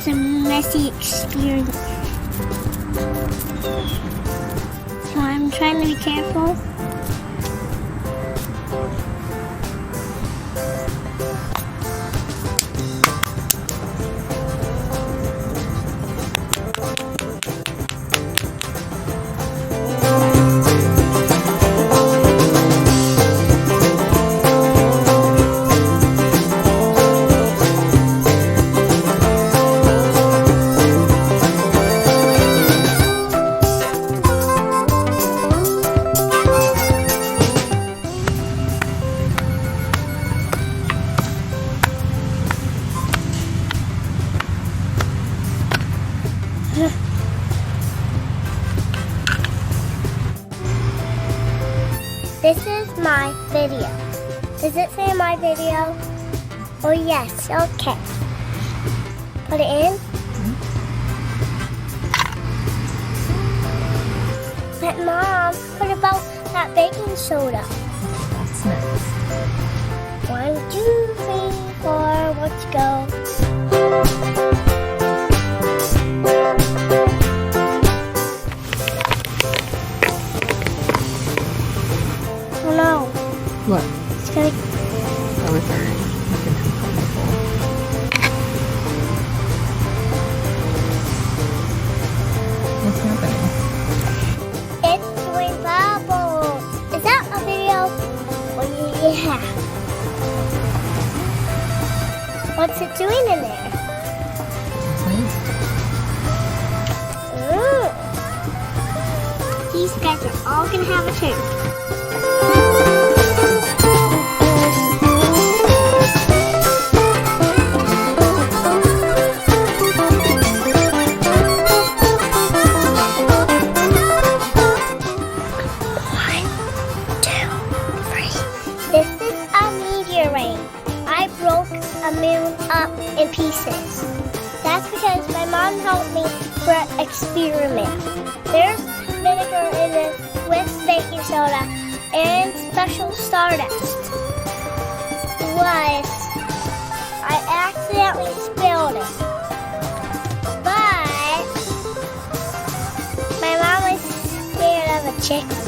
was a messy experience. So I'm trying to be careful. This is my video. Does it say my video? Oh yes, okay. Put it in. But Mom, what about that baking soda? That's next. 1, 2, 3, 4, let's go. Oh no. What? It's gonna... Oh, it's alright. You can have a couple. What's happening? It's doing bubbles. Is that a video? Oh yeah. What's it doing in there? It's nice. These guys are all gonna have a turn. This is a meteorite. I broke a moon up in pieces. That's because my mom helped me for an experiment. There's vinegar in it with baking soda and special stardust. Plus, I accidentally spilled it. But my mom was scared of a chicken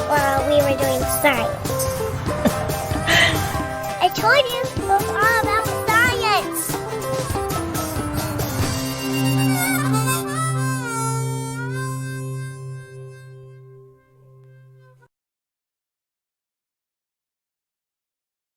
while we were doing science.